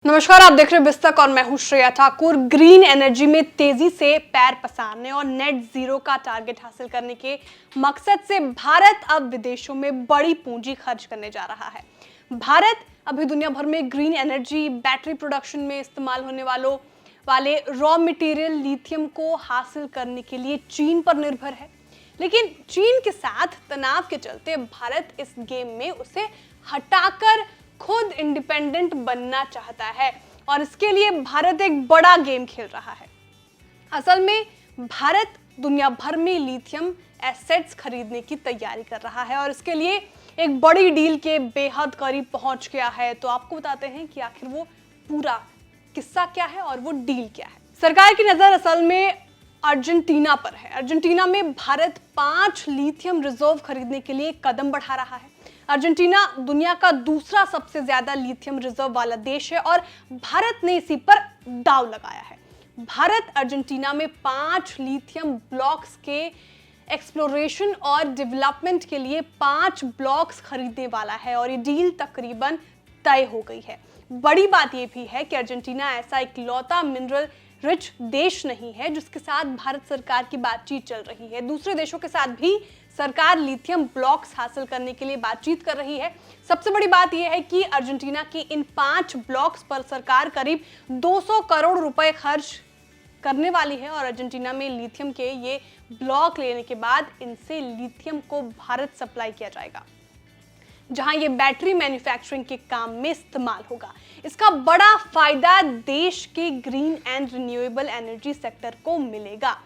नमस्कार, आप देख रहे हैं बिस्तक और मैं हूं श्रेया ठाकुर। ग्रीन एनर्जी में तेजी से पैर पसारने और नेट जीरो का टारगेट हासिल करने के मकसद से भारत अब विदेशों में बड़ी पूंजी खर्च करने जा रहा है। भारत अभी दुनिया भर में ग्रीन एनर्जी, बैटरी प्रोडक्शन में इस्तेमाल होने वाले रॉ मटेरियल लिथियम को हासिल करने के लिए चीन पर निर्भर है। लेकिन चीन के साथ तनाव के चलते भारत इस गेम में उसे हटाकर खुद इंडिपेंडेंट बनना चाहता है और इसके लिए भारत एक बड़ा गेम खेल रहा है। असल में भारत दुनिया भर में लिथियम एसेट्स खरीदने की तैयारी कर रहा है और इसके लिए एक बड़ी डील के बेहद करीब पहुंच गया है। तो आपको बताते हैं कि आखिर वो पूरा किस्सा क्या है और वो डील क्या है। सरकार की नजर असल में अर्जेंटीना पर है। अर्जेंटीना में भारत 5 लिथियम रिजर्व खरीदने के लिए कदम बढ़ा रहा है। अर्जेंटीना दुनिया का दूसरा सबसे ज्यादा लिथियम रिजर्व वाला देश है और भारत ने इसी पर दांव लगाया है। भारत अर्जेंटीना में 5 लिथियम ब्लॉक्स के एक्सप्लोरेशन और डेवलपमेंट के लिए 5 ब्लॉक्स खरीदने वाला है और ये डील तकरीबन तय हो गई है। बड़ी बात यह भी है कि अर्जेंटीना ऐसा इकलौता मिनरल रिच देश नहीं है जिसके साथ भारत सरकार की बातचीत चल रही है। दूसरे देशों के साथ भी सरकार लिथियम ब्लॉक्स हासिल करने के लिए बातचीत कर रही है। सबसे बड़ी बात यह है कि अर्जेंटीना की इन 5 ब्लॉक्स पर सरकार करीब 200 करोड़ रुपए खर्च करने वाली है और अर्जेंटीना में लिथियम के ये ब्लॉक लेने के बाद इनसे लिथियम को भारत सप्लाई किया जाएगा, जहां ये बैटरी मैन्युफैक्चरिंग के काम में इस्तेमाल होगा। इसका बड़ा फायदा देश के green and renewable energy sector को मिलेगा।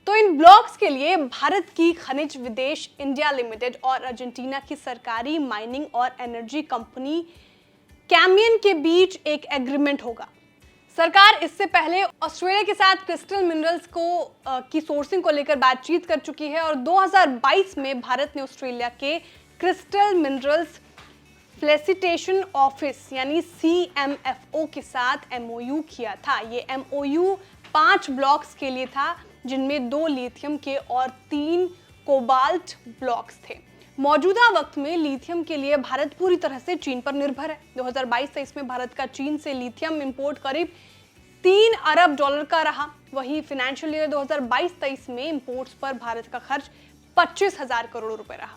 तो इन ब्लॉक्स के लिए भारत की खनिज विदेश इंडिया लिमिटेड और अर्जेंटीना की सरकारी माइनिंग और एनर्जी कंपनी कैमियन के बीच एक एग्रीमेंट होगा। सरकार इससे पहले ऑस्ट्रेलिया के साथ क्रिस्टल मिनरल्स की सोर्सिंग को लेकर बातचीत कर चुकी है और 2022 में भारत ने ऑस्ट्रेलिया के क्रिस्टल मिनरल्स फैसिलिटेशन ऑफिस यानी CMFO के साथ MOU किया था। ये MOU 5 ब्लॉक्स के लिए था, जिनमें 2 लिथियम के और 3 कोबाल्ट ब्लॉक्स थे। मौजूदा वक्त में लिथियम के लिए भारत पूरी तरह से चीन पर निर्भर है। 2022-23 में भारत का चीन से लिथियम इंपोर्ट करीब $3 अरब का रहा। वहीं फाइनेंशियल ईयर 2022-23 में इंपोर्ट्स पर भारत का खर्च 25,000 करोड़ रुपए रहा।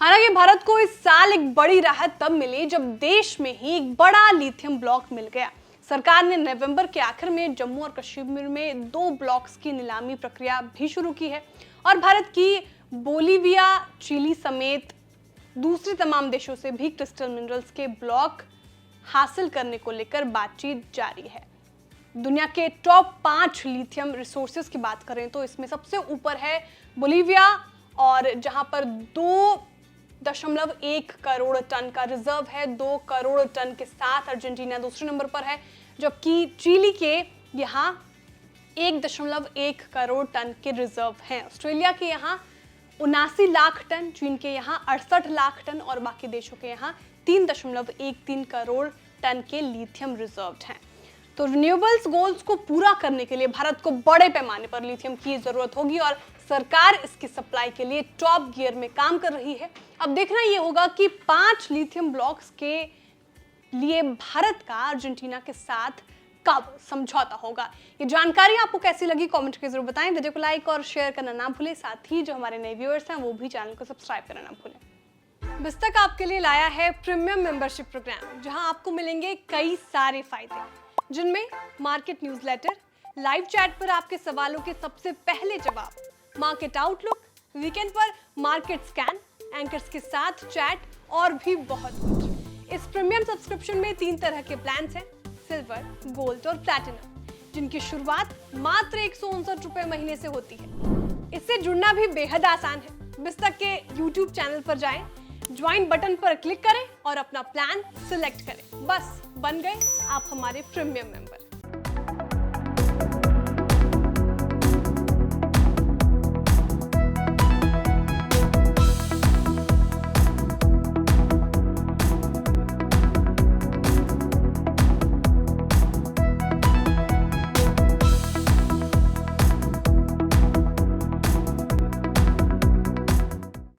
हालांकि भारत को इस साल एक बड़ी राहत तब मिली जब देश में ही एक बड़ा लिथियम ब्लॉक मिल गया। सरकार ने नवंबर के आखिर में जम्मू और कश्मीर में 2 ब्लॉक्स की नीलामी प्रक्रिया भी शुरू की है और भारत की बोलीविया, चिली समेत दूसरे तमाम देशों से भी क्रिस्टल मिनरल्स के ब्लॉक हासिल करने को लेकर बातचीत जारी है। दुनिया के टॉप 5 लिथियम रिसोर्सेज की बात करें तो इसमें सबसे ऊपर है बोलीविया, और जहां पर 2.1 करोड़ टन का रिजर्व है। 2 करोड़ टन के साथ अर्जेंटीना दूसरे नंबर पर है, जबकि चिली के यहाँ 1.1 करोड़ टन के रिजर्व हैं। ऑस्ट्रेलिया के यहाँ 79 लाख टन, चीन के यहाँ 68 लाख टन और बाकी देशों के यहाँ 3.13 करोड़ टन के लिथियम रिजर्व हैं। तो रिन्यूएबल्स गोल्स को पूरा करने के लिए भारत को बड़े पैमाने पर लिथियम की जरूरत होगी और सरकार इसकी सप्लाई के लिए टॉप गियर में काम कर रही है। अब देखना यह होगा कि 5 लिथियम ब्लॉक्स के लिए भारत का अर्जेंटीना के साथ कब समझौता होगा। ये जानकारी आपको कैसी लगी कमेंट करके जरूर बताएं। वीडियो को लाइक और शेयर करना ना भूलें। साथ ही जो हमारे नए व्यूअर्स हैं वो भी चैनल को सब्सक्राइब करना ना भूलें। बिस्तक आपके लिए लाया है प्रीमियम मेंबरशिप प्रोग्राम, जहां आपको मिलेंगे कई सारे फायदे, जिनमें मार्केट न्यूज़लेटर, लाइव चैट पर आपके सवालों के सबसे पहले जवाब, मार्केट आउटलुक, वीकेंड पर मार्केट स्कैन, एंकर्स के साथ चैट और भी बहुत कुछ। इस प्रीमियम सब्सक्रिप्शन में 3 तरह के प्लान्स हैं, सिल्वर, गोल्ड और प्लैटिनम, जिनकी शुरुआत मात्र 159 रुपए महीने से होती है। इससे जुड़ना भी बेहद आसान है। बिस्तक के YouTube चैनल पर जाएं, ज्वाइन बटन पर क्लिक करें और अपना प्लान सिलेक्ट करें। बस बन गए आप हमारे प्रीमियम मेंबर।